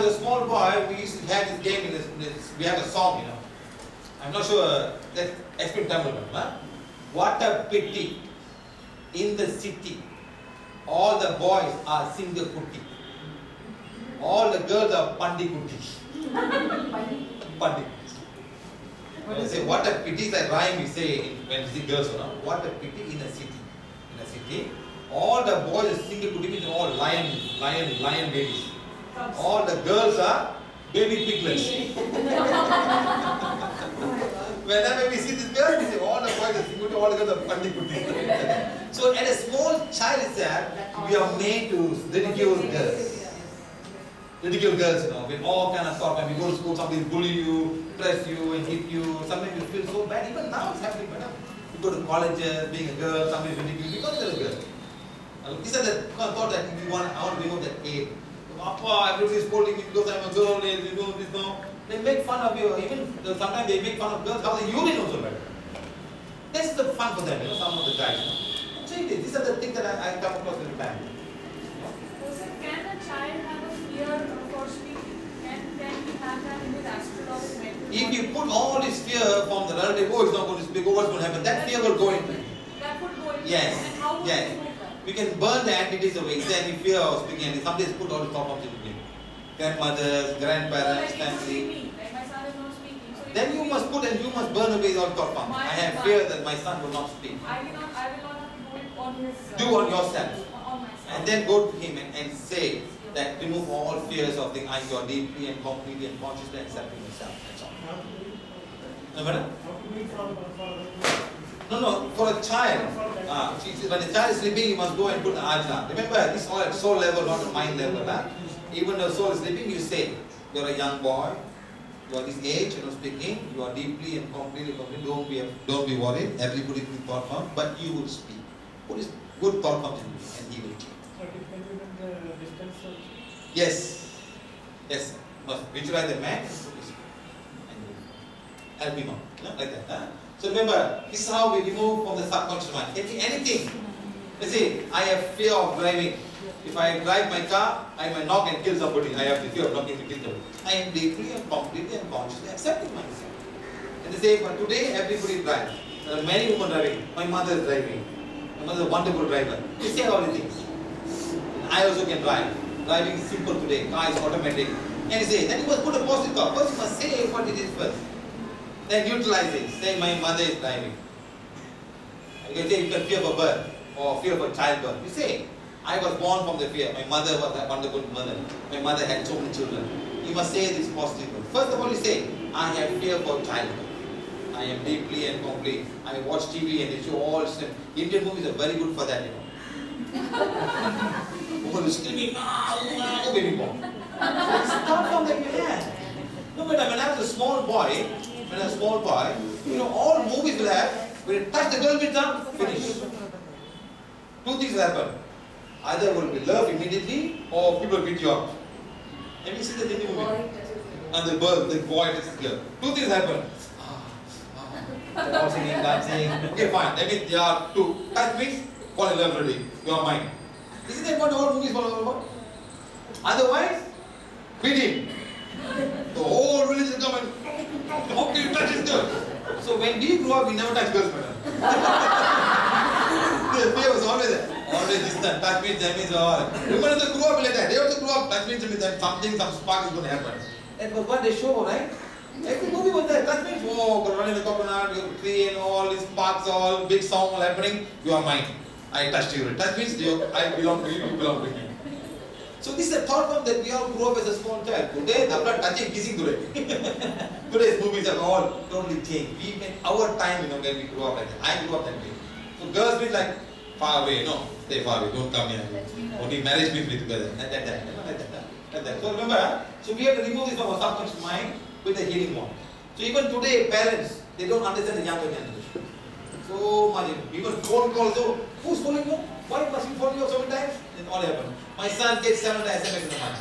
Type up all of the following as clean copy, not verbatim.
I was a small boy, we used to have this game in this we have a song, I'm not sure, let's explain Tamil. What a pity, in the city, all the boys are single kuti. All the girls are pandi kuti. Pandi. When I say what a pity is a rhyme we say when we see girls, what a pity in a city. In a city, all the boys are single kuti means all lion babies. All the girls are baby piglets. Whenever we see this girl, we say all the boys are single, all the girls are pandi kuti. So at a small child itself, we are made to ridicule girls. Ridicule girls, with all kind of stuff. When we go to school, somebody bully you, press you, and hit you. Sometimes you feel so bad. Even now it's happening, madam. You go to colleges, being a girl, somebody ridicules you because you're a girl. These are the thought that I want to remove that hate. Papa, everybody is scolding me because I'm a girl, this, no. They make fun of you. Even sometimes they make fun of girls how they urine also better. That's the fun for them, some of the guys. So these are the things that I come across every time. So can a child have a fear for speaking? Can he have that in his astrology? If you put all this fear from the relative, oh, it's not going to speak, oh, what's going to happen? That fear will go in. That would go in. Yes. And how would you remove that? We can burn the entities away. Is there any fear of speaking? And somebody's put all the thought of it. Grandmothers, grandparents, family. Like my son is not speaking. So then you must put and you must burn away all thought forms. I have fear that my son will not speak. I will not have to do it on his. Do on yourself. On myself. And then go to him and say that remove all fears of the I, you are deeply and completely and consciously accepting yourself. That's all. No, madam? No, for a child. When the child is sleeping, you must go and put the ajna. Remember, this is all at soul level, not at mind level. Even though soul is sleeping, you say, you are a young boy, you are this age, speaking, you are deeply and completely, don't be worried, everybody will thought form, but you will speak. What is good thought form in you, and he will keep. So depending on the distance also? Yes. Yes. Must visualize the man and speak. And help him out. Like that. So remember, this is how we remove from the subconscious mind. Anything. Let's say, I have fear of driving. If I drive my car, I might knock and kill somebody. I have the fear of knocking and killing somebody. I am deeply and completely and consciously accepting myself. And they say, but today everybody drives. There are many women driving. My mother is driving. My mother is a wonderful driver. You say all these things. And I also can drive. Driving is simple today. Car is automatic. And you say, then you must put a positive thought. First you must say what it is first. Then utilize it. Say my mother is driving. You can say you can fear for birth or fear for childbirth. You say, I was born from the fear. My mother was a wonderful mother. My mother had so many children. You must say this positive. First of all, you say, I have fear for childbirth. I am deeply and complete. I watch TV and they show all Indian movies are very good for that, Woman is screaming, oh, baby born. So start from the hand. No, but when I was a small boy, all movies will have, when you touch the girl with them, finish. Two things will happen. Either will be love immediately, or people will beat you up. Have you seen the Hindi movie? And the boy touches the girl. Two things happen. They're all singing, dancing. Okay, fine. That means they are two. Touch means, fall in love already. You are mine. Isn't that what the whole movie is all about? Otherwise, beat him. The whole village will come and how can you touch this girl? So when we grew up, we never touch girls, madam. The fear was always there. Always distant. Touch means, that means all. Women also grew up like that. They also grew up, touch means that something, some spark is going to happen. That was what they show, right? Every movie was there. Touch means, oh, going to run in the coconut, you tree and all these sparks, all big sound all happening. You are mine. I touched you. Touch means, I belong to you, you belong to me. So this is a thought form that we all grew up as a small child. Today, they are not touching, kissing today. Today's movies have all totally changed. We made our time, when we grew up like that. I grew up that way. So girls mean like, far away, no, stay far away, don't come here. Only marriage means we together. Like that. So remember, so we have to remove this from our subconscious mind with the healing one. So even today, parents, they don't understand the younger generation. So much, even phone calls, so who's calling you? Why must you phone you so many times? It all happened. My son gets 700 SMS in a month.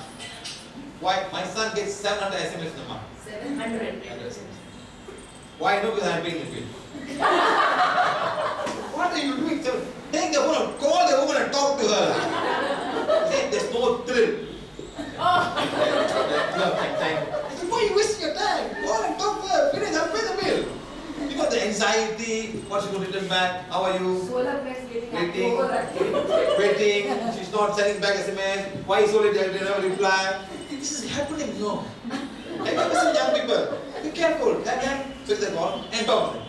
Why? My son gets 700 SMS in a month. 700. Why? No, because I'm paying the bill. What are you doing? So take the phone, call the woman and talk to her. Say, there's no thrill. What's she going to return back? How are you? Solar plex getting Waiting. over. Waiting. She's not sending back SMS. Why is Solar did never reply? This is happening, no. I know some young people. Be careful. Then pick the call and talk to them.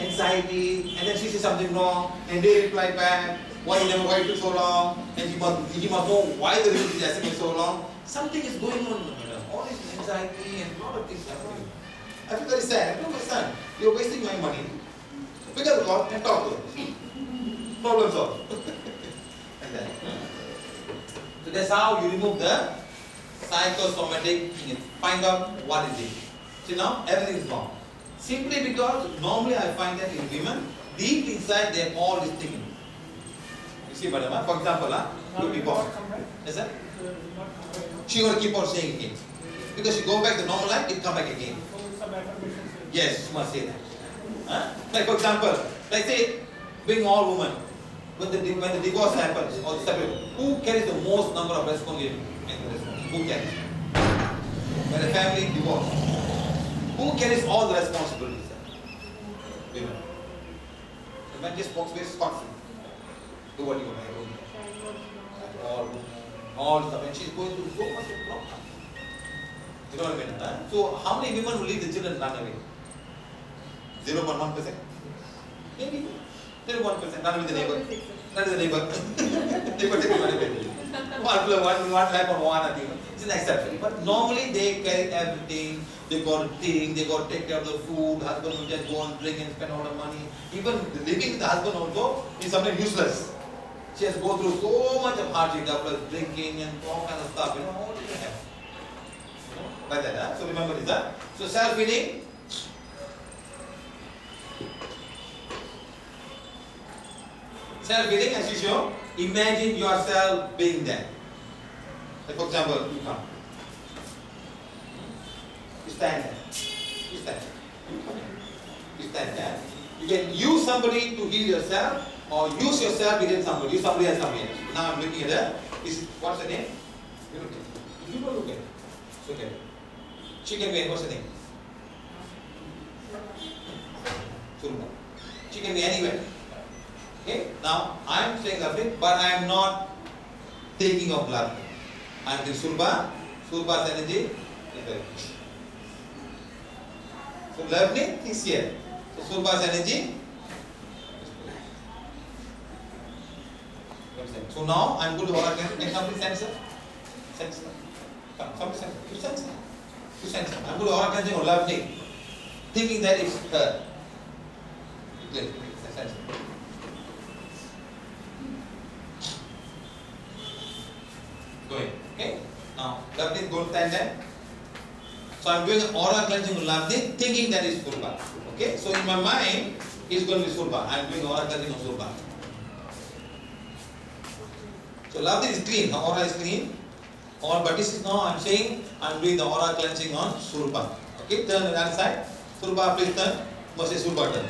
Anxiety, and then she says something wrong, and they reply back. Why you never waited so long? And he must know why the reason is SMS so long. Something is going on, madam. All this anxiety and a lot of things happening. I feel very sad. I told my son, you're wasting my money. So pick up the call and talk to them. Problem solved. Like that. So that's how you remove the psychosomatic thing. Find out what it is. See now, everything is gone. Simply because normally I find that in women, deep inside they have all this thinking. You see, madam, for example, you be born. Yes, sir? She will keep on saying again. Because she go back to normal life, it come back again. Yes, she must say that. Like for example, like say, being all women, when the divorce happens or the separate, who carries the most number of responsibility? Who carries? When a family divorce, who carries all the responsibilities? Women. The man just walks away scot-free. Do what you want. All stuff, and she's going through so much of problem. You know what I mean? So how many women will leave the children and run away? 0.1%? Maybe 0.1%. Run with the neighbor. Run with the neighbor. Neighbor take the money away. One life on one, I think. It's an exception. But normally they carry everything. They got to think, they got to take care of the food. Husband will just go and drink and spend all the money. Even living with the husband also is something useless. She has to go through so much of hardship, plus drinking and all kind of stuff. All you have. Like that. So remember this. So self-healing. Self-healing, as you show, imagine yourself being there. Like for example, you come. You stand there. You stand there. You stand there. You can use somebody to heal yourself, or use yourself to heal somebody. Use somebody else, somebody else. Now I'm looking at her. What's her name? You look at it. You don't look at it. Look at it. She can be, what's her name? Surma. She can be anywhere. Okay? Now I am saying lovely, but I am not thinking of love. I am thinking Surba. Surba's energy is very good. So lovely is here. So Surba's energy. So now I am going to oracle. Can somebody sense her? Sense her. Come, somebody sense her. You sense her. You sense her. I am going to oracle or lovely. Thinking that it's her. Sense her. Going. Okay? Now, lovely is going to stand there. So I am doing an aura cleansing on lovely, thinking that is Surba. Okay? So in my mind, it's going to be Surba. I am doing aura cleansing on Surba. So lovely is clean. The aura is clean. But this is now I am saying I am doing the aura cleansing on Surba. Okay? Turn the other side. Surba, please turn. Must say Surba turn.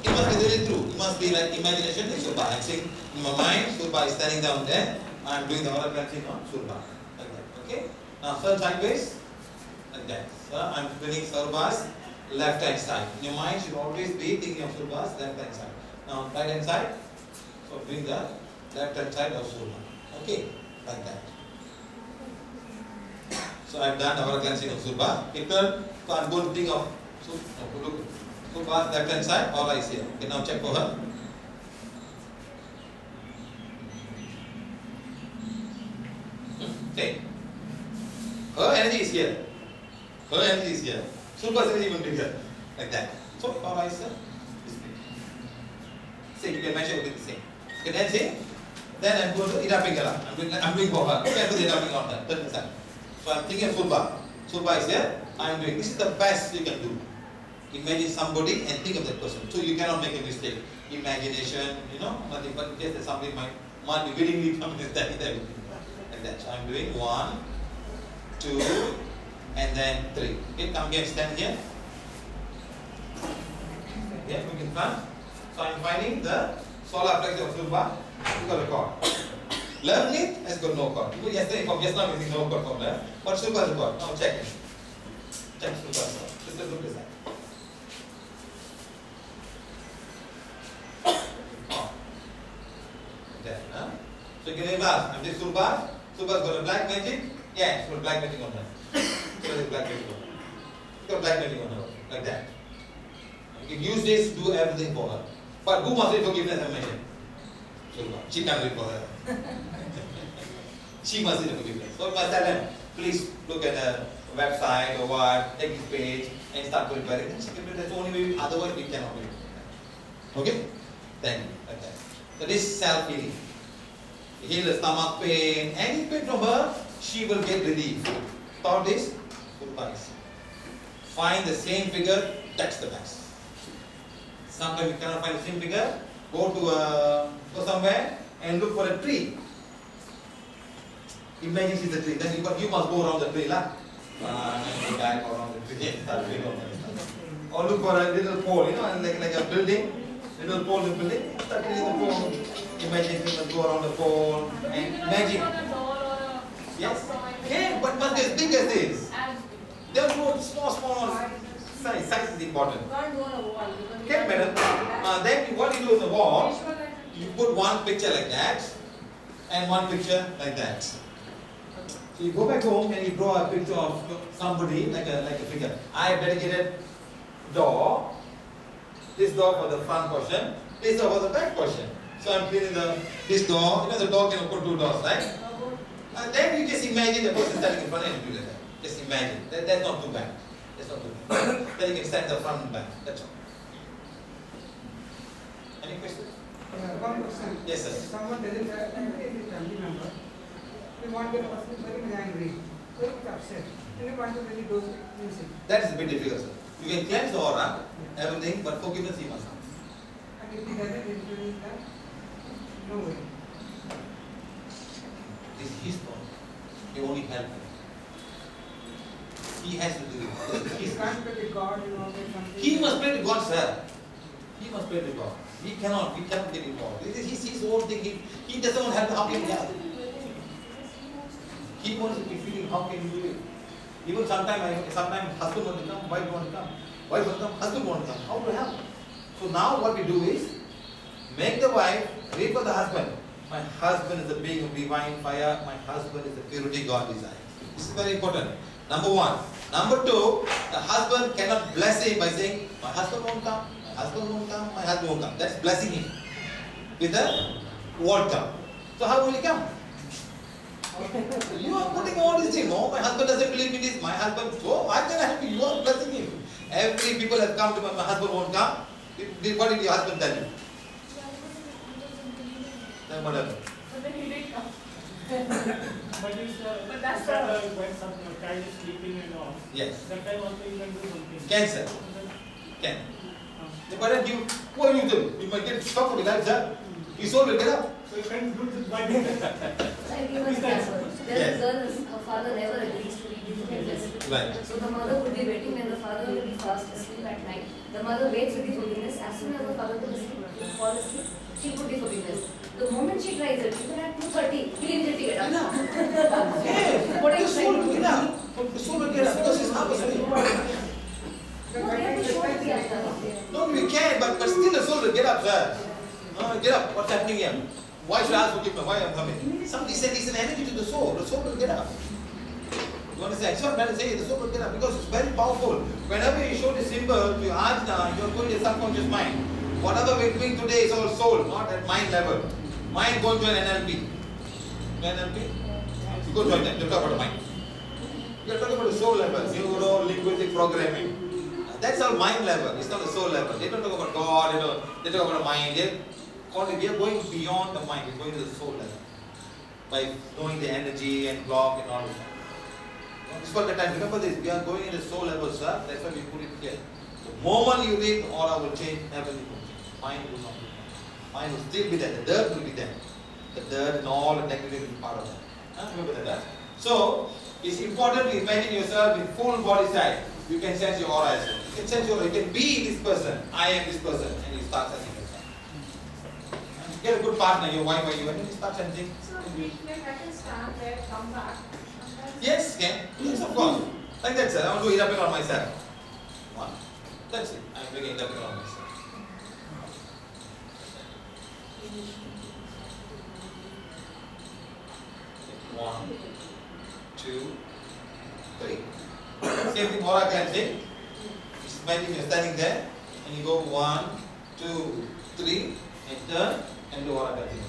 It must be really true. It must be like imagination is Surba. I am saying in my mind, Surba is standing down there. I am doing the aura cleansing on Surba. Like that. Okay? Now turn sideways. Like that. So I am doing Surba's left hand side. In your mind should always be thinking of Surba's left hand side. Now right hand side. So doing the left hand side of Surba. Okay? Like that. So I have done aura cleansing of Surba. Okay, turn. So I am going to think of Surba's left hand side. Aura is here. Okay, now check for her. Okay. Her energy is here. Her energy is here. Surba's energy will be here. Like that. So, aura is here. See, you can measure with the same. Okay, then see. Then I'm going to Ida Pingala. I'm doing for her. Okay, I do the Ida Pingala on her. Turn inside. So I'm thinking of Surba. Surba is here. I'm doing. This is the best you can do. Imagine somebody and think of that person. So you cannot make a mistake. Imagination, nothing. But in case that somebody might be willingly come and stand there. Like that. So I'm doing 1, 2, and then 3. Okay, come here, stand here. Here, look in front. So I'm finding the solar plexus of Surba. You got a cord. Learning has got no cord. Yesterday, from just now, using no cord from there. But Surba has a cord. Now check it. Check Surba. Just look at that. There, huh? So can you ask, I'm just Surba. Surba's got a black magic. Yeah, she's got black magic on her. So there's black magic on her. She's got black magic on her, like that. You can use this to do everything for her. But who must read forgiveness and mention? Surba. She can't read for her. She must read forgiveness. So you must tell them, please look at the website or what, take this page and start to repair it. She can do it. That's the only way, otherwise we cannot do it. Okay? Thank you. Like that. So this is self-healing. Heal the stomach pain, any pain from her, she will get relief. Thought is, find the same figure, that's the best. Sometimes you cannot find the same figure, go somewhere and look for a tree. Imagine she's a tree, then you must go around the tree, lah. And guy go around the tree and start doing all that. Or look for a little pole, like a building, little pole in the building, start doing the pole. Imagine you must go around the pole and imagine. Yes? Yeah, but must be as big as this. They don't go small size. Size is important. Okay, madam. Then what you do on the wall, you put one picture like that and one picture like that. So you go back home and you draw a picture of somebody like a figure. I have dedicated door. This door for the front portion. This door for the back portion. So I'm cleaning this door. The door can open two doors, right? And then you just imagine the person standing in front and you do that. Just imagine. That's not too bad. That's not too bad. Then you can stand the front and back. That's all. Any questions? One question. Yes, sir. If someone doesn't have any family member, we want the person very angry, very much upset, and we want to really do music. That is a bit difficult, sir. You can cleanse the aura, everything, but forgiveness he must have. And if he doesn't introduce that, no way. This is his problem. You only help him. He has to do it. He can't pray to God, something. He must pray to God, sir. He must pray to God. We cannot get involved. This is his own thing. He doesn't want to help. How can he help? He wants to be feeling, how can you do it? Even sometimes husband wants to come, wife wants to come. Wife wants to come, husband wants to come. How to help? So now what we do is, make the wife read for the husband. My husband is a being of divine fire. My husband is the purity God desires. This is very important. Number one. Number two, the husband cannot bless him by saying, my husband won't come, my husband won't come, my husband won't come. That's blessing him with the won't come. So how will he come? You are putting all these things. Oh, my husband doesn't believe in this. My husband, oh, I can help you. You are blessing him. Every people have come to my husband won't come. What did your husband tell you? Then what happened? But then he didn't come. But that's when some child is sleeping and all. Yes. That time also you can do something. Can, sir. Can. But then what do you do? You might get stuck with that, sir. His soul will get up. So you can do this by Like even there is her father never agrees to read the forgiveness. Right. So the mother would be waiting when the father will be fast asleep at night. The mother waits with the forgiveness. As soon as the father will fall asleep, she put the forgiveness. The moment she tries it, even at 2:30, he immediately get up. Yeah. What are The you soul trying will to get up. The soul will get up because he's half asleep. No, they have to show it to the other. No, we can, but still the soul will get up, sir. Get up. What's happening here? Why should I ask forgiveness? Why am I coming? Somebody said it's an energy to the soul. The soul will get up. You understand? It's not bad to say the soul will get up because it's very powerful. Whenever you show the symbol to Ajna, you're going to the subconscious mind. Whatever we're doing today is all soul, not at mind level. Mind going to an NLP. NLP? You go join them. You talk about the mind. You're talking about the soul level. Neuro-linguistic programming. That's all mind level. It's not the soul level. They don't talk about God. They talk about the mind. We are going beyond the mind. We're going to the soul level by knowing the energy and block and all that. It's for the time. Remember this. We are going in the soul level, sir. That's why we put it here. The moment you read, aura will change. Everything will change. Mind will not be there. Mind will still be there. The dirt will be there. The dirt and all the negativity will be part of that. Remember that. So it's important to imagine yourself in full body size. You can sense your aura as well. You can sense your aura. You can be this person. I am this person. And you start sensing yourself. Get a good partner, your wife or you, and then you start sensing. So we can stand there, come back. Yes, can. Yes, of course. Like that, sir. I want to do Irapik on myself. One. That's it. I'm making Irapik on myself. 1, 2, 3. Same thing, aura cleansing. Imagine you're standing there and you go 1, 2, 3 and turn and do aura cleansing.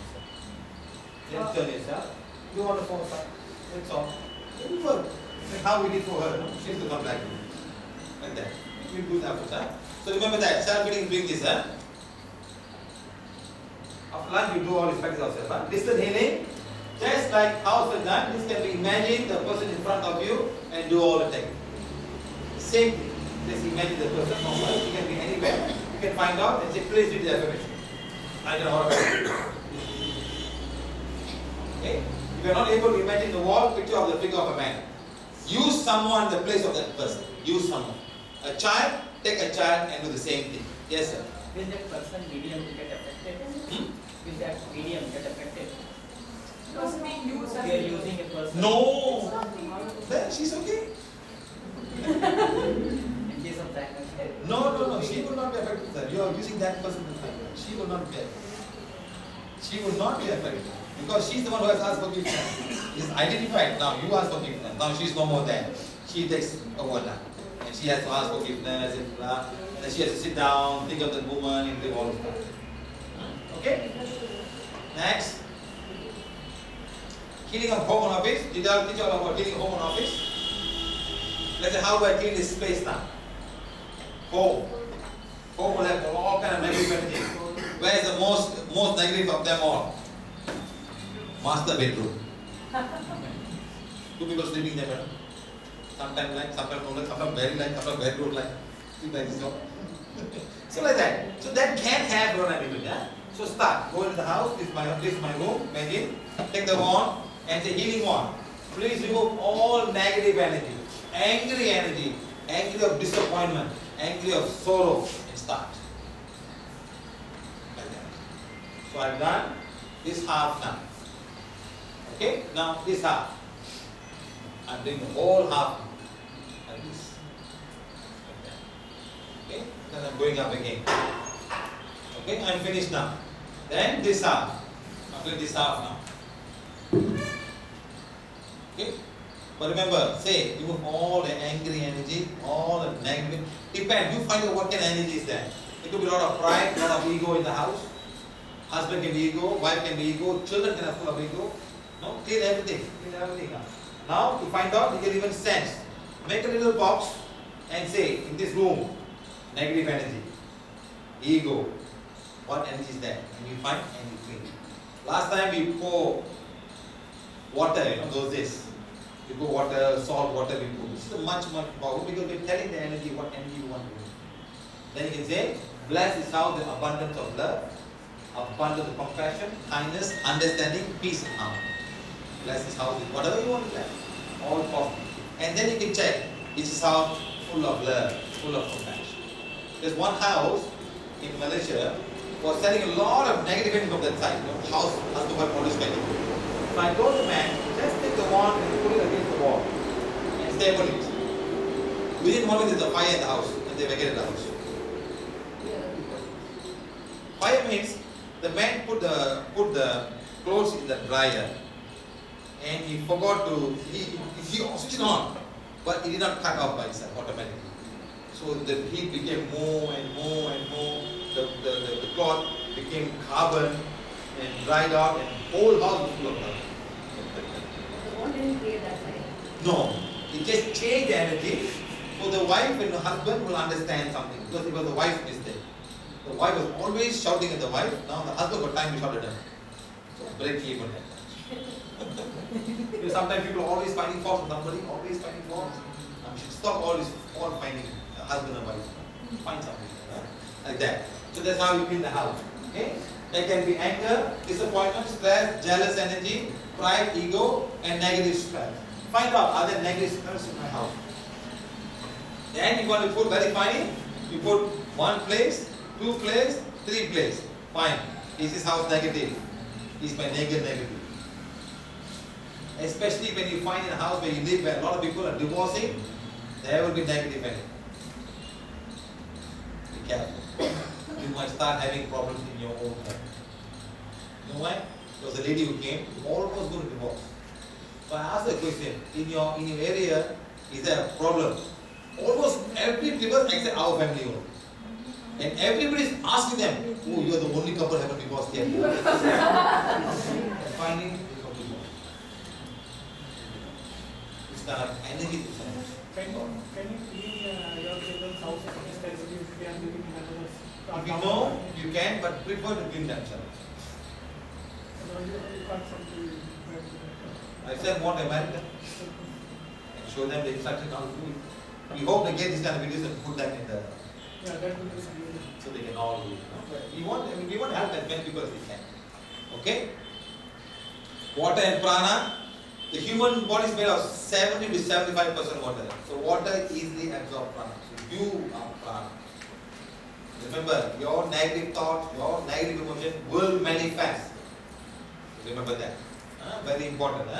Then turn yourself. Do on the 4 side. That's all. It will work. Like how we did for her. No? She has to come back. Like that. We do that first. Huh? So remember that. Self-healing is doing this. Huh? After lunch, you do all these practice yourself. Huh? Distant healing. Just like how it's done, this can be imagine the person in front of you and do all the technique. Same thing. Just imagine the person normal. It can be anywhere. You can find out and say, please read the affirmation. I can order. Okay? If you are not able to imagine the wall, picture of the figure of a man. Use someone in the place of that person. Use someone. A child, take a child and do the same thing. Yes, sir. Will that person medium get affected? Will that medium get affected? Because being used as We are using a person. No. Then she's okay. In case of that. No. She will not be affected, sir. You are using that person to fight. She will not be affected. She will not be affected. Because she's the one who has asked forgiveness. It's identified. Now you ask forgiveness. Now she's no more there. She takes over now. And she has to ask forgiveness and blah. And then she has to sit down, think of the woman and do all of that. Okay? Next. Healing of home and office. Did I teach you all about healing home and office? Let's say, how do I clean this space now? Home. Home will have all kind of negative energy. Where is the most negative of them all? Master bedroom. Two people sleeping there, madam. Sometimes like, sometimes don't like, sometimes very like, sometimes very don't like. Sleep like this, no? So like that. So that can have your negativity. Yeah? So start. Go into the house. This is my room. Imagine. Take the wand and say healing wand. Please remove all negative energy, angry of disappointment, angry of sorrow, and start. Like that. So I've done this half now. Okay, now this half. I'm doing the whole half like this. Like that. Okay, then I'm going up again. Okay, I'm finished now. Then this half. I'm doing this half now. Okay, but remember, say remove all the angry energy, all the negative. Depend. You find out what kind of energy is there. It could be a lot of pride, a lot of ego in the house. Husband can be ego, wife can be ego, children can have full of ego. No, clean everything. Clean everything now. Now to find out, you can even sense. Make a little box and say in this room, negative energy, ego. What energy is there? And you find and you clean. Last time we pour water, those days. We pour water, salt water we pour. This is a much powerful because we're telling the energy what energy you want to do. Then you can say, bless this house with abundance of love, abundance of compassion, kindness, understanding, peace and harmony. Bless this house with whatever you want to bless. All possible. And then you can check, is this house full of love, full of compassion. There's one house in Malaysia was selling a lot of negative energy from that side. House has to have always fighting. So I told the man, just take the wand and put it against the wall and stable it. Within 1 minute there's a fire in the house and they vacated the house. Fire means the man put the clothes in the dryer and he forgot to, he switched it on, but it did not cut off by itself automatically. So the heat became more and more and more. The cloth became carbon and dried out and the whole house was full of carbon. The wand didn't create that fire. No, it just changed the energy. So the wife and the husband will understand something because it was the wife's mistake. The wife was always shouting at the wife. Now the husband got time to shout at her. So break even. Because sometimes people are always finding fault with somebody, always finding fault. You should stop all finding husband and wife. Find something. Like that. So that's how you clean the house. Okay? There can be anger, disappointment, stress, jealous energy, pride, ego, and negative stress. Find out, are there negative stress in my house? Then you want to put very fine, you put 1 place, 2 place, 3 place. Fine. Is this house negative? Is my negative? Especially when you find in a house where you live where a lot of people are divorcing, there will be negative energy. Be careful. You might start having problems in your own home. You know why? There was a lady who came, almost going to divorce. So I asked the question, in your area, is there a problem? Almost every people except our family only. And everybody is asking them, oh, you are the only couple who haven't divorced yet. And finally, they got divorced. It's kind of energy. Can you clean your children's house especially if they are living in another If you know, you can, but prefer to clean themselves. I said, want America? And show them the instructions how to do it. We hope they get these kind of videos and put them in the... Yeah, that would be good. So they can all do it. We want to help as many people as we can. Okay? Water and prana. The human body is made of 70 to 75% water. So water easily absorbs prana. So you are prana. Remember, your negative thoughts, your negative emotion will manifest. Remember that. Very important.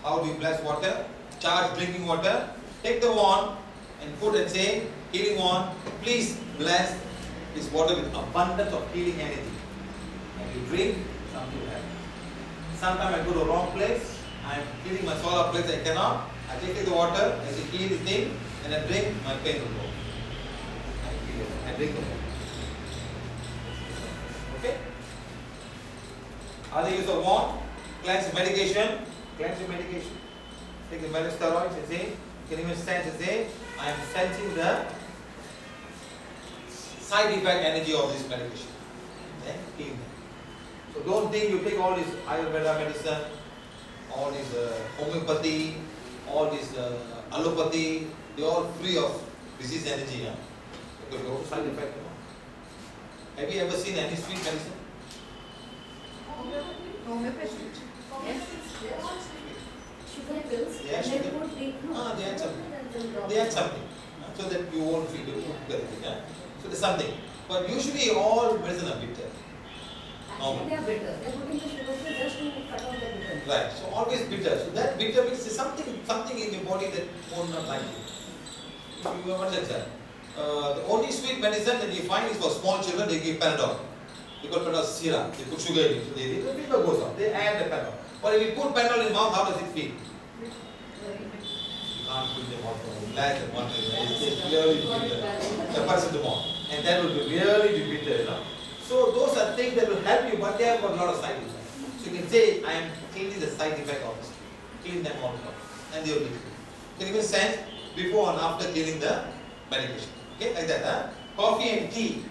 How do you bless water? Charge drinking water. Take the wand and put and say, healing wand, please bless this water with abundance of healing energy. And you drink, something will happen. Sometimes I go to the wrong place, I am healing my solar place, I cannot. I take the water, I say heal this thing, and I drink, my pain will go. I drink the water. Okay? Other use of wand, cleanse medication, cleanse your medication. Take the steroids and say, you can even sense and say, I am sensing the side effect energy of this medication. Then heal them. So don't think you take all this Ayurveda medicine, all this homeopathy, all this allopathy, they are all free of disease energy. Because they also side effect. Have you ever seen any sweet medicine? Homeopathy. Yes. Sugar pills. Yeah, sugar. They add something. They add something. So that you won't feel it. So there's something. But usually all medicine are bitter. Actually, they are bitter. They are putting the sugar pill just to cut off the bitterness. Right. So always bitter. So that bitter means there's something in your body that will not like you. You understand, sir? The only sweet medicine that you find is for small children. They give Panadol. They call Panadol syrup. They put sugar in it. So the fever goes up. They add the Panadol. But if you put Panadol in the mouth, how does it feel? You can't put them out for glass and water. It's really bitter. The paracetamol. And that will be really bitter, So those are things that will help you, but they have got a lot of side effects. So you can say, I am cleaning the side effect of this. Clean them all up. And they will be clean. You can even sense before and after cleaning the medication. Okay, like that. Coffee and tea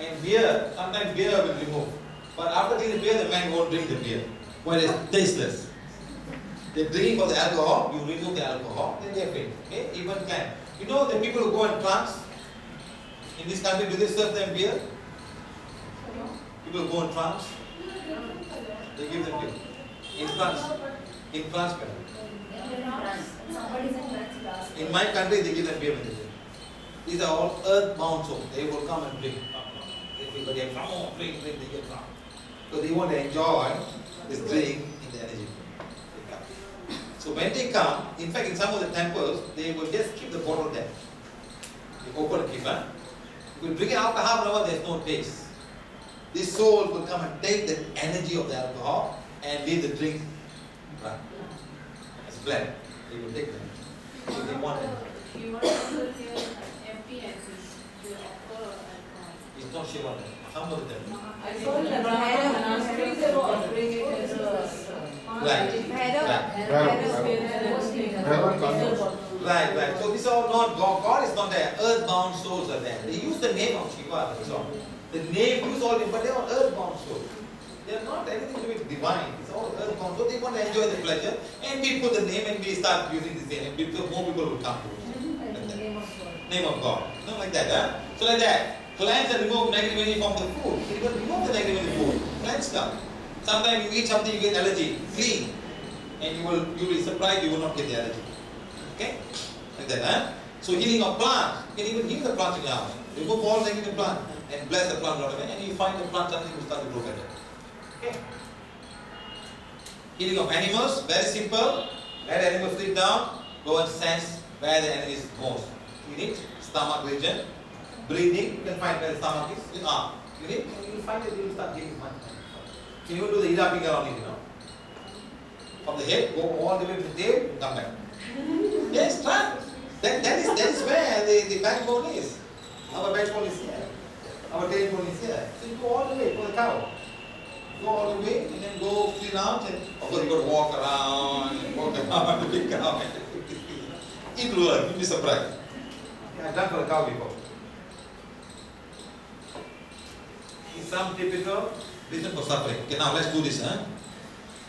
and beer. Sometimes beer will remove. But after cleaning beer, the man won't drink the beer. Well, it's tasteless. They're drinking for the alcohol, you remove the alcohol, then they're fit. Okay, even clean. You know the people who go in trance in this country, do they serve them beer? People who go in trance, they give them beer. In France, in my country, they give them beer when they drink. These are all earthbound souls. They will come and drink. Everybody come on, drink, they get drunk. So they want to enjoy this drink in the energy. So when they come, in fact, in some of the temples, they will just keep the bottle there. They open and keep it. If you drink it after half an hour, there's no taste. This soul will come and take the energy of the alcohol and leave the drink right. It's blend. They will take them. So they want it. It's not Shiva. Some of them. Right. So these are all not God. God is not there. Earthbound souls are there. They use the name of Shiva. That's all. The name use all, but they are earthbound souls. They are not anything to do with divine. It's all earthbound. So they want to enjoy the pleasure, and we put the name and we start using the name. And more people will come to it. Like name of God. Not like that, So like that. Cleanse and remove negative energy from the food. You can remove the negative energy from the food. Cleanse stuff. Sometimes you eat something, you get allergy. Clean. And you will be surprised you will not get the allergy. Okay? Like that, So healing of plants. You can even heal the plants in your house. Remove all negative plant and bless the plant out of it, and you find the plant something will start to grow better. Okay? Healing of animals, very simple. Let the animal sleep down, go and sense where the enemy is most. You need stomach region. Breathing, you can find where the stomach is, with arm. You will find that you will start getting much. You will do the Ida finger on it, From the head, go all the way to the tail, come back. Yes, try. That is where the backbone is. Our backbone is here. Our tailbone is here. So you go all the way for the cow. Go all the way and then go clean out and of course you got to walk around the big cow. It will work, you'll be surprised. Yeah, I've done for a cow before. Some typical reason for suffering. Okay, now let's do this.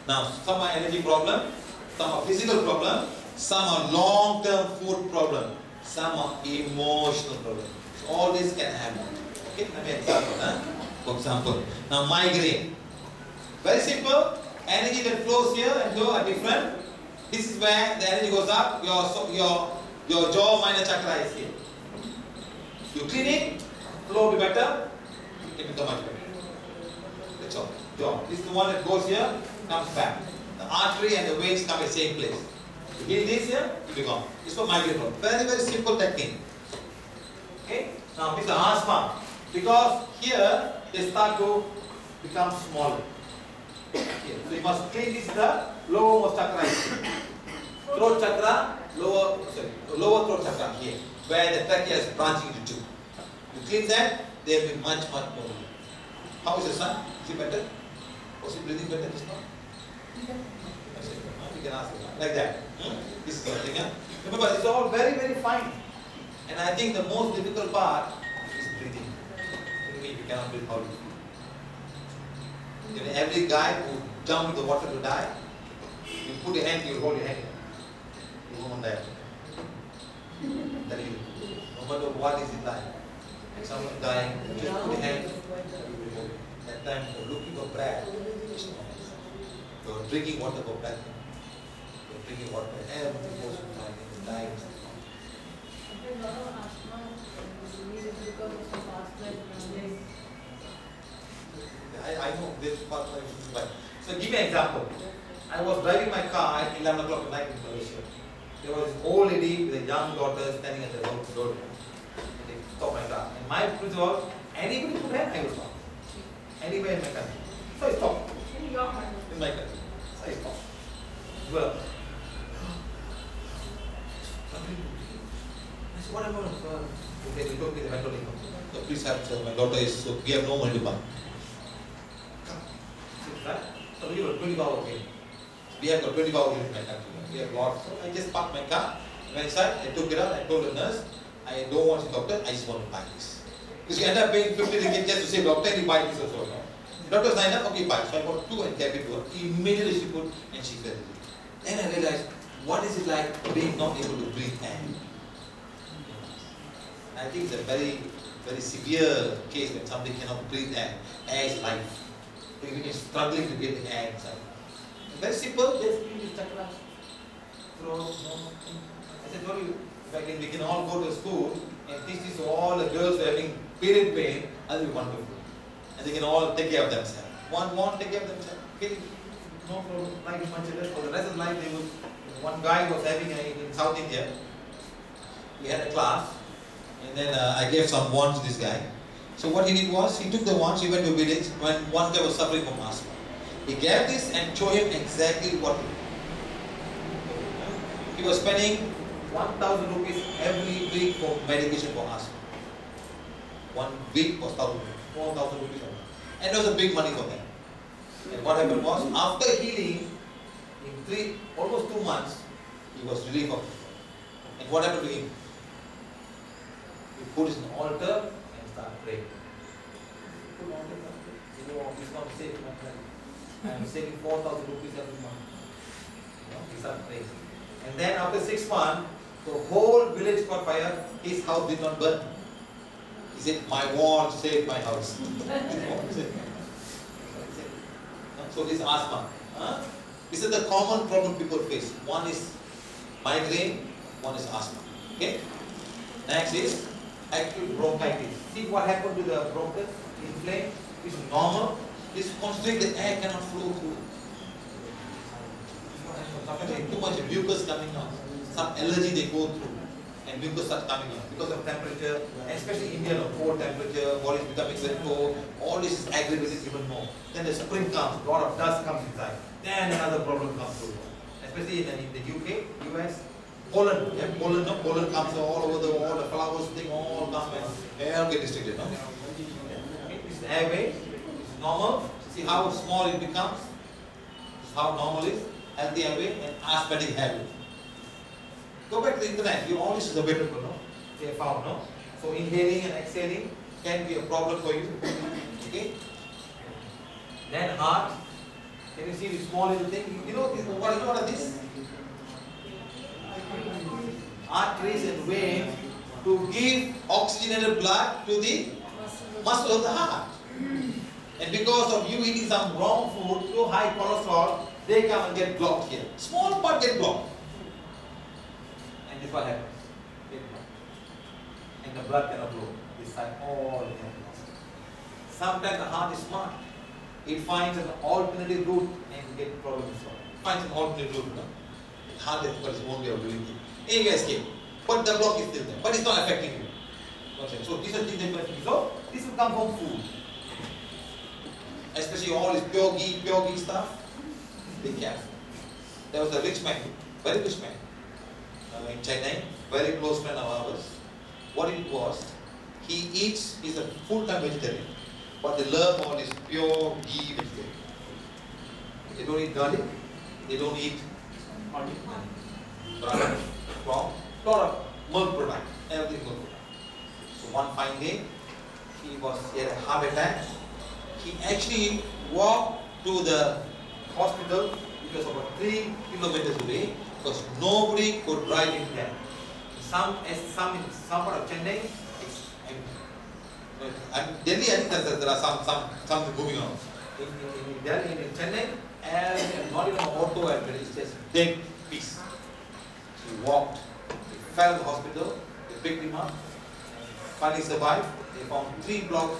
Now, some are energy problem, some are physical problem, some are long-term food problem, some are emotional problem. So all this can happen. Okay, let me example. For example, now migraine. Very simple. Energy that flows here and here are different. This is where the energy goes up. Your jaw minor chakra is here. You clean it, flow will be better. It becomes much better. That's all. Jaw. This is the one that goes here, comes back. The artery and the veins come at the same place. You heal this here, it will be gone. This is for migraine problem. Very, very simple technique. Okay? Now, this is asthma. Because here, they start to become smaller. Here. So, you must clean this, the lowermost chakra. Throat chakra, lower throat chakra here. Where the trachea is branching into two. You clean that, they will be much, much more. How is the sun? Is it better? Was he breathing better just now? We can ask him. Like that. This is the thing. Remember, it's all very, very fine. And I think the most difficult part is breathing. If you cannot breathe, how do you feel? You know, every guy who jumped into the water to die, you put your hand, you hold your hand. You won't die. Tell you, no matter what is it like. If someone dying, just put your hand. That time you're looking for breath. You're drinking water for breath. You're drinking water. Everything goes to fine. It's dying. I know this part is right. So give me an example. I was driving my car at 11 o'clock at night in Malaysia. There was this old lady with a young daughter standing at the road. They stopped my car. And my principle was, anybody could have, I will stop. Anywhere in my country. So I stopped. In my country. So I stopped. Well, I said, what about okay, we told me the mental income. So please have, so my daughter is, so we have no money to buy. Right? So we were 20 hours okay. We have got 20 hours in my country. We have lots. So I just parked my car, went inside, I took it out, I told the nurse, I don't want the doctor, I just want to buy this. Because you end up paying 50 ringgit just to say, doctor, you buy this or so. No? The doctor signed up, okay, buy. So I bought two and kept it to her. Immediately she put and she felt it. Then I realized, what is it like being not able to breathe air? I think it's a very, very severe case when somebody cannot breathe air. Air is life. So even you're struggling to get the air inside. Very simple, just clean the chakras. Throw, I said, told you, if I can, we can all go to school and teach this to all the girls who are having period pain, that will be wonderful. And they can all take care of themselves. One take care of themselves. Okay, no problem, like in Manchester. For the rest of life, they will. One guy was having in South India, we had a class, and then I gave some wands to this guy. So what he did was, he took the wands, he went to a village when one guy was suffering from asthma. He gave this and showed him exactly what to do. He was spending 1,000 rupees every week for medication for asthma. 1 week was 4,000 rupees. And it was a big money for them. And what happened was, after healing, in almost 2 months, he was relieved of it. And what happened to him? He put his altar and started praying. Put altar and pray. You know, he's not safe, my friend. I am saving 4,000 rupees every month. He started praying. And then after 6 months, the whole village caught fire. His house did not burn. He said, my wand saved my house. So this asthma. This is the common problem people face. One is migraine, one is asthma. Okay? Next is acute bronchitis. See what happened to the bronchus? Inflamed. It's normal. It's constrict, the air cannot flow through. Sometimes too much mucus coming out. Some allergy they go through. And and mucus starts coming out because of temperature, especially India, cold temperature, body is becoming very cold, all this is aggravated even more. Then the spring comes, a lot of dust comes inside, then another problem comes through. Especially in the UK, US, pollen, pollen comes all over all the flowers thing, all come and all get restricted, no? Okay, this is the airway, this is normal, see how small it becomes, this is how normal is, healthy airway and asthmatic airway. Go back to the internet, all this is available, no? They have found, no? So inhaling and exhaling can be a problem for you, okay? Then heart, can you see this small little thing? You know what are these? Arteries and veins to give oxygenated blood to the muscle of the heart. And because of you eating some wrong food, too high cholesterol, they come and get blocked here. Small part get blocked. And this is what happens. And the blood cannot flow. This side all in the Sometimes the heart is smart. It finds an alternative route and get problems solved. It finds an alternative route. No? It hardly has its own way of doing it. Anyway, escape. But the block is still there. But it's not affecting you. Okay. So these are things that you have to do. So this will come from food. Especially all this pure ghee stuff. Be careful. There was a rich man, very rich man, in Chennai, very close friend of ours. What it was, he's a full-time vegetarian, but they love all this pure ghee vegetarian. They don't eat garlic, they don't eat honey, butter, from lot of milk product, everything milk product. So one fine day, he had a heart attack. He actually walked to the hospital, which was about 3 kilometers away, because nobody could drive in there. Some part of Chennai, Delhi, I think there are some moving on. In Delhi, in Chennai, and not even an auto, it's just big piece. He walked, he fell in the hospital, they picked him up, finally survived. They found 3 blocks.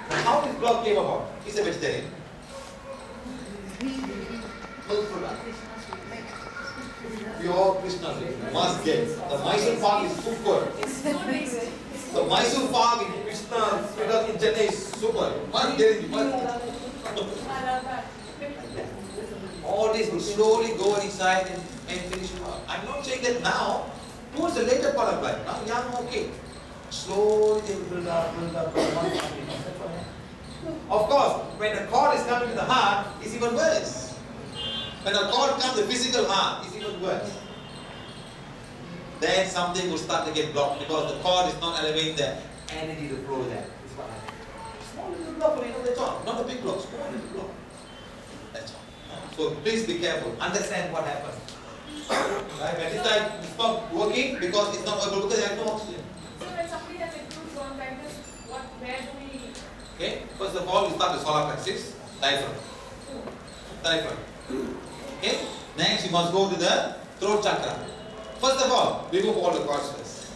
Now, how this block came about? He's a vegetarian. Milk product. Pure Krishna must get. The Mysore Park is super. It's so tasty. The Mysore Park in Krishna product in Chennai is super. Must get it. Must. I love that. All this will slowly go inside and finish you up. I'm not saying that now, towards the later part of life. Now, young, okay. Slowly they will build up. Of course, when the cord is coming to the heart, it's even worse. When the cord comes to the physical heart, it's even worse. Then something will start to get blocked because the cord is not allowing the energy to flow there. That's what happens. Small little block, that's all. Not a big block, small little block. That's all. So please be careful. Understand what happens. Right? When it's stop working because it's not able because there's no oxygen. So when somebody has acute bronchitis, where do we? Okay, first of all, we start with solar plexus, diaphragm. Diaphragm. Okay, next you must go to the throat chakra. First of all, remove all the cords first.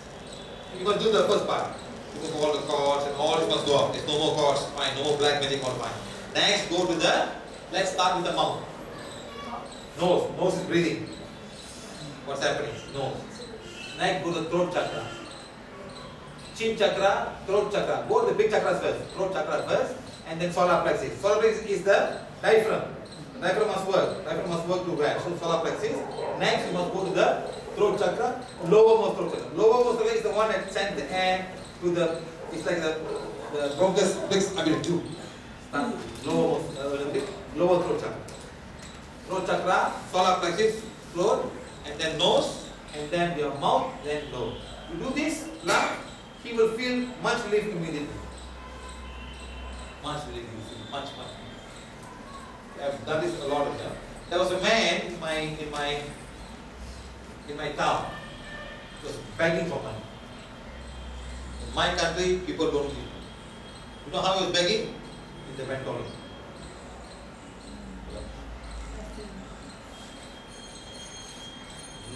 You must do the first part. Remove all the cords and all this must go up. There's no more cords, fine, no more black magic, all fine. Next, go to let's start with the mouth. Nose, nose is breathing. What's happening? Nose. Next, go to the throat chakra. Chin chakra, throat chakra. Go to the big chakras first. Throat chakra first, and then solar plexus. Solar plexus is the diaphragm. The diaphragm must work. Diaphragm must work to where? So solar plexus. Next, you must go to the throat chakra, lowermost throat chakra. Lowermost chakra is the one that sends the air to the. It's like the bronchus flex ability. Lower throat chakra. Throat chakra, solar plexus, throat, and then nose, and then your mouth, then lower. You do this, lung. He will feel much relief immediately. Much relief, much. I've done this a lot of them. There was a man in my town. He was begging for money. In my country, people don't give. You know how he was begging? In the mentoring.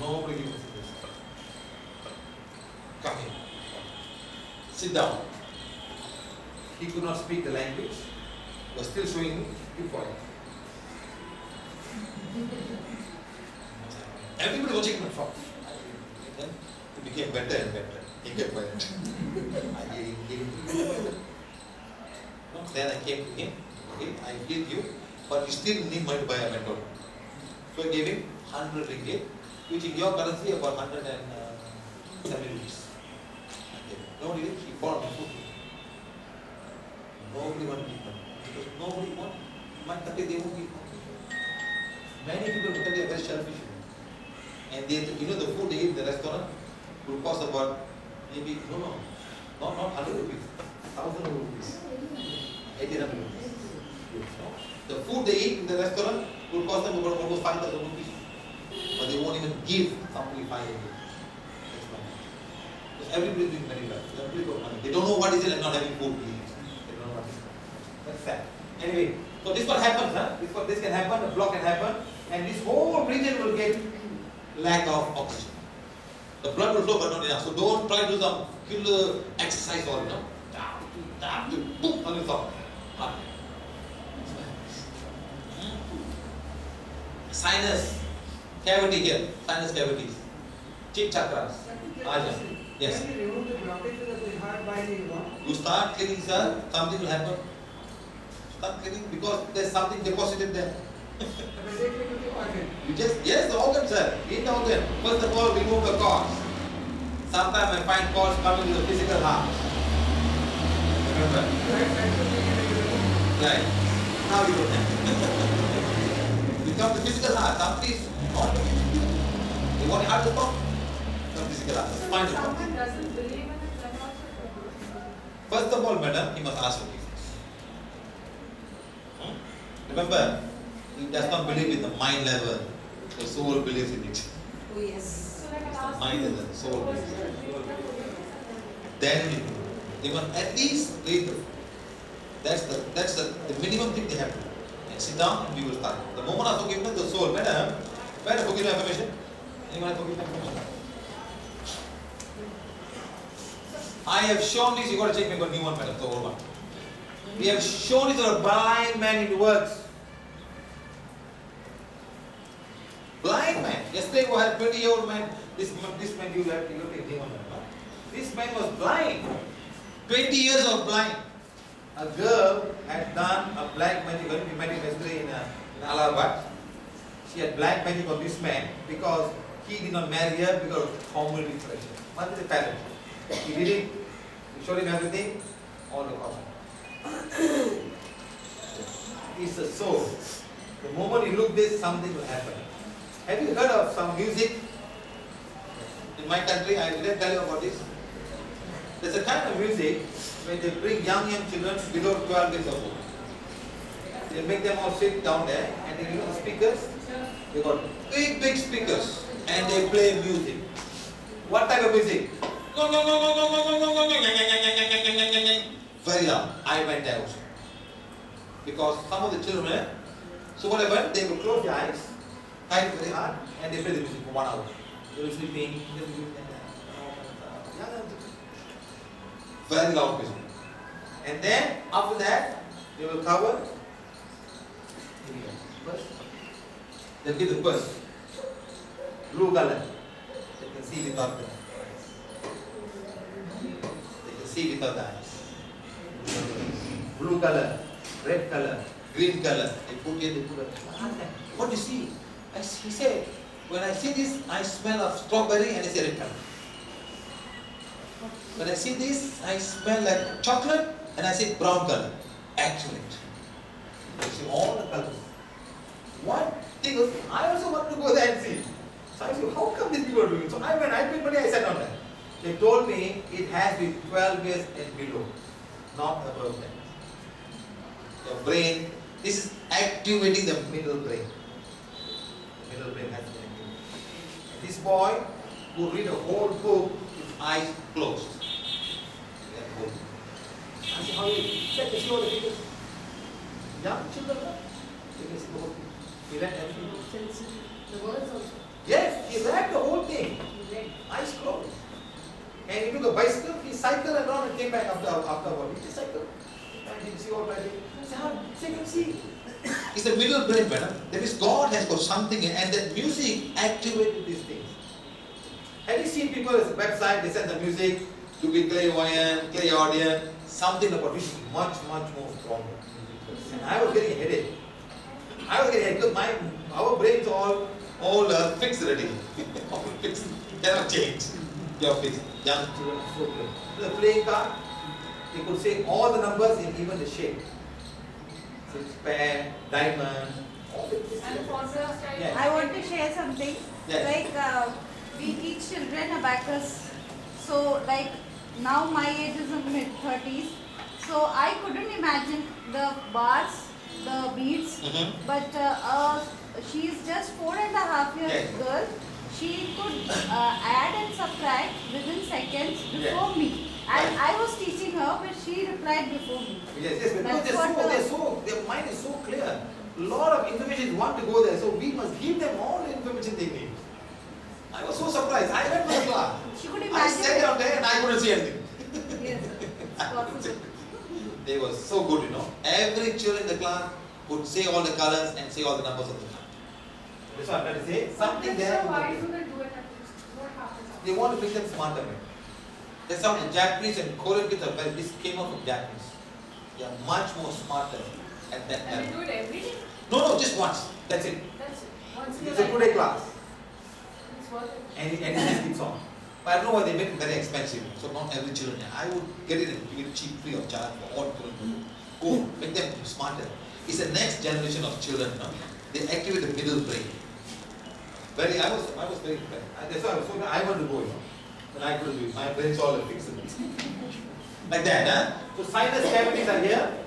Nobody gives this. Come here. Sit down. He could not speak the language, was still showing me, keep quiet. Everybody watching him from. Then it became better and better. He kept quiet. I gave him. No, then I came to him. Okay, I healed you, but you still need money to buy a mentor. So I gave him 100 ringgit, which in your currency about 170 rupees. Nobody did. He bought my food. Nobody wanted to give money. Because nobody wanted. My country, they won't give money. Many people in the country are very selfish. And they, the food they eat in the restaurant will cost about maybe, not 100 rupees, 1,000 rupees, 1,800 rupees. The food they eat in the restaurant will cost them about almost 5,000 rupees. But they won't even give somebody 500 rupees. That's why. Because everybody is doing very well. Everybody got money. They don't know what is it and not having food. They don't know what is it. That's sad. Anyway, so this what happens, huh? This can happen, a block can happen, and this whole region will get lack of oxygen. The blood will flow but not enough. So don't try to do some killer exercise or boom on your top. Sinus cavity here, sinus cavities, cheek chakras. Yes. Can you remove the blockage of the heart by the You start cleaning, sir, something will happen. Start cleaning because there's something deposited there. You just, yes, the organ, sir. In the organ. First of all, remove the cords. Sometimes I find cords coming to the physical heart. Remember? Right. Now you don't have. You come to physical heart. Something is not. You want your heart to stop? Come physical heart. Find the cords. Someone doesn't believe in it, then also. First of all, madam, he must ask for forgiveness. Remember, he does not believe in the mind level. The soul believes in it. Oh yes. So like an ask Mind and the soul believes in it. Then they must at least read the book. That's the minimum thing they have to do. And sit down and we will start. The moment of forgiveness, the soul. Madam, where the forgiveness affirmation? Anyone have forgiveness affirmation? I have shown this, you got to check me for new one, madam, the old one. We have shown this to a blind man in words. Blind man. Yesterday we had a 20-year-old man. This man, you have to look at him. This man was blind. 20 years of blind. A girl had done a black magic. We met him yesterday in Allahabad. She had black magic on this man because he did not marry her because of hormonal pressure. What is the parent? He did it. We showed him everything. All the cause. It's a soul. The moment you look this, something will happen. Have you heard of some music? In my country, I didn't tell you about this. There's a kind of music when they bring young children below 12 years of old. They make them all sit down there and they use the speakers. They got big speakers and they play music. What type of music? Very loud. I went there also. Because some of the children, so what happened? They will close their eyes, tight very hard, and they play the music for 1 hour. They will sleeping, very loud music. And then after that, they will cover. They'll give the purse. Blue color. They can see without the eyes. They can see without the eyes. Blue color, red color, green color. They put here, they put it. What do you see? He said, when I see this, I smell of strawberry and it's a red color. When I see this, I smell like chocolate and I see brown color. Excellent. You see all the colors. What thing was, I also want to go there and see. So I said, how come these people are doing it? So I paid money, I sat down there. They told me it has to be 12 years and below, not above that. Your brain, this is activating the middle brain. The middle brain has to be activated. And this boy who read a whole book with eyes closed. I said, how he said, you see all the figures? Young children, you can see the whole thing. He read everything. The words also. Yes, he read the whole thing. Eyes closed. And he took a bicycle, he cycled around and came back after a while. He just cycled. And he see all right. I said, how? So you can see. It's the middle brain, madam. That means God has got something in, and that music activated these things. Have you seen people's website, they send the music to be clairvoyant, clairaudient, something about which is much, much more stronger. And I was getting a headache. Because our brains all fixed already. All fixed. Cannot change. You're fixed. Young children are so good. The playing card, they could say all the numbers in even the shape. So it's pair, diamond, all the And for the Yes. I want to share something. Yes. Like we teach children abacus. So like now my age is in mid-30s. So I couldn't imagine the bars, the beads. But she is just 4.5 years Yes. girl. She could add and subtract within seconds before me. And I was teaching her, but she replied before me. Yes, because their mind is so clear. A lot of information want to go there, so we must give them all the information they need. I was so surprised. I went to the class. She could I imagine. sat down there and I couldn't see anything. Yes, it's possible. They were so good, Every child in the class would say all the colors and say all the numbers of the card. That's what I'm trying to say. Something there. So why do they do it at least? What happens? They want to make them smarter. That's how the Japanese and Korean kids are very. This came out from Japanese. They are much more smarter at that And they level. do it every day? No, just once. That's it. That's it. Once in It's a life. 2-day class. It's worth it. And it just keeps on. But I don't know why they make it very expensive. So not every children. I would get it and give it cheap, free of charge for all children. Go, make them smarter. It's the next generation of children. They activate the middle brain. I was very impressed. That's why I want to go. But I couldn't do it. My brain's all fixed. Like that, So sinus cavities are here.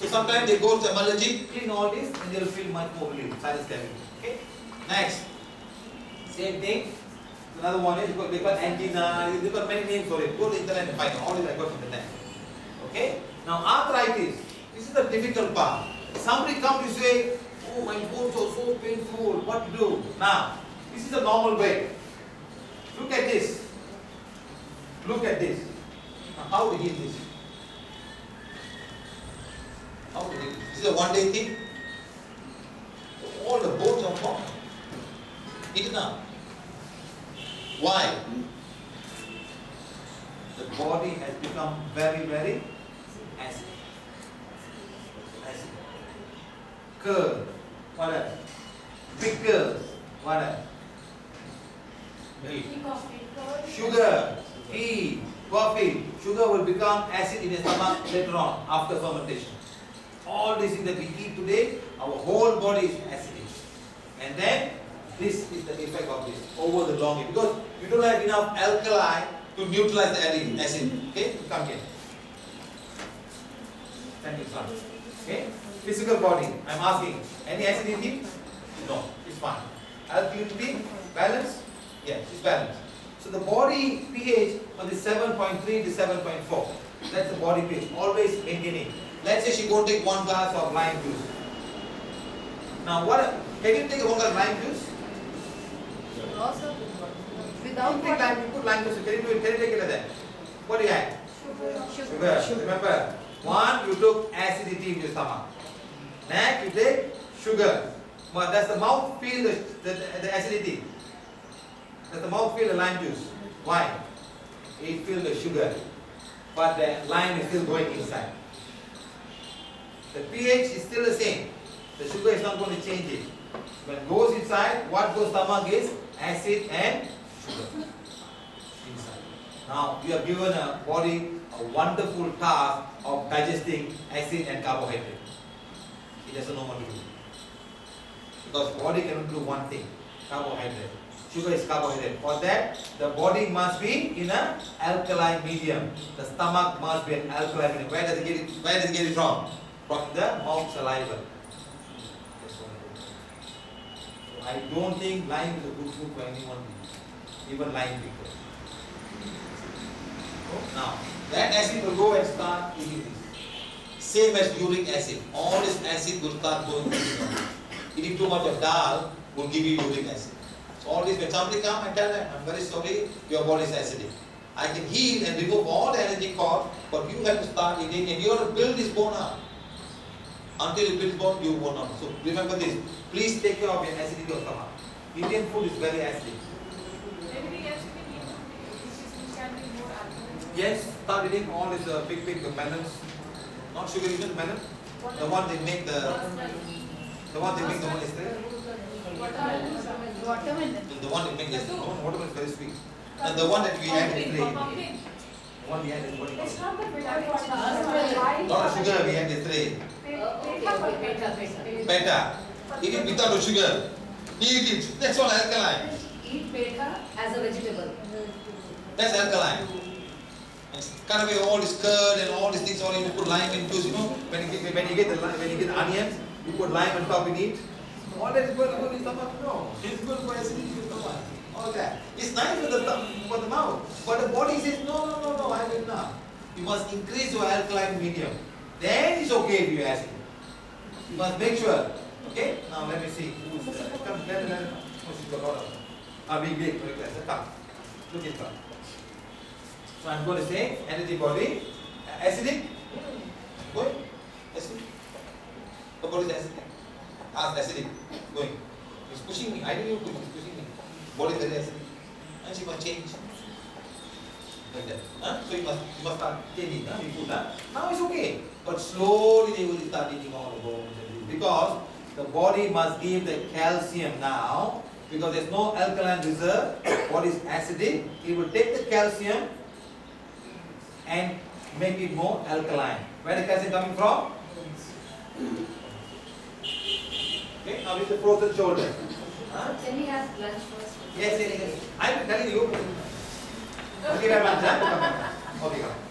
So sometimes they go to emergency, clean all this, and they'll feel much more relief. Sinus cavity. Okay. Next. Same thing. Another one is they got angina. They've got many names for it. Go to the internet and find out. All this I got from the net. Okay. Now arthritis. This is the difficult part. Somebody comes and say, "Oh, my bones are so painful. What to do?" Now, this is a normal way. Look at this. Look at this. Now, how to heal this? How to heal this? This is a one-day thing. All the bones are gone. Eat it now. Why? The body has become very, very acid. Acid. Curd. What else? Pickles. What else? Milk. Sugar, tea, coffee. Sugar will become acid in the stomach later on after fermentation. All these things that we eat today, our whole body is acidic. And then this is the effect of this over the long year. Because you don't have enough alkali to neutralize the acid. Okay? Come here. Stand in front. Okay? Physical body. I'm asking. Any acidity? No. It's fine. Alkalinity? Balance? Yes, it's balanced. So the body pH must be 7.3 to 7.4. That's the body pH. Always maintaining. Let's say she go take 1 glass of lime juice. Now can you take 1 glass of lime juice? Also, You without take lime, you put lime juice. Can you do it? Can you take it like that? What do you have? Sugar. Remember, 1, you took acidity in your stomach. Next, you take sugar. But does the mouth feel the acidity? Does the mouth feel the lime juice? Why? It feels the sugar. But the lime is still going inside. The pH is still the same. The sugar is not going to change it. When it goes inside, what goes stomach is acid and sugar inside. Now, you have given a body a wonderful task of digesting acid and carbohydrate. It doesn't know what to do. Because body cannot do one thing, carbohydrate. Sugar is carbohydrate. For that, the body must be in an alkaline medium. The stomach must be an alkaline medium. Where does it get it from? From the mouth saliva. So I don't think lime is a good food for anyone, even lime people. Now, that acid will go and start eating this. Same as uric acid. All this acid will start going to the body. Eating too much of dal will give you uric acid. So all this, when somebody comes and tell them, I'm very sorry, your body is acidic. I can heal and remove all the energy caused, but you have to start eating and you have to build this bone up. Until you build bone, you will not. So remember this. Please take care of your acidity of stomach. Indian food is very acidic. Everything else you can Yes, start eating all these big melons. Not sugar, you know the melon? The one they make the one yesterday. Watermelon. The one they make yesterday. The watermelon is very sweet. And the one that we had yesterday. Pumpkin. The one we had yesterday. It's not the bitter one. Not sugar we had yesterday. Beta. Eat it without sugar. Eat it. That's all alkaline. Eat petha as a vegetable. That's alkaline. And cut away all this curd and all these things. All you put lime into. You know, when you get the onions, you put lime on top and eat. All that is good for the stomach. No, it's good for acidity in the stomach. All that. It's nice for the mouth, but the body says no. I have enough. You must increase your alkaline medium. Then it's okay if you acid. You must make sure. Okay. Now let me see. Who's come? Let. Oh, she's got a lot of. Big. Come. Look at her. So I'm going to say energy body, acidic. Going. Acidic. The body is acidic. Ask acidic. Going. He's pushing me. I didn't even push. He's pushing me. Body is very acidic. And she must change. Like that. So you must start changing. You put that. Now it's okay. But slowly they will start eating all the bones. Because the body must give the calcium now. Because there's no alkaline reserve. What is acidic? It will take the calcium and make it more alkaline. Where the calcium coming from? Okay, now with the frozen shoulder. Can we have lunch first? Yes. I'm telling you. Okay, very much. Okay, come on.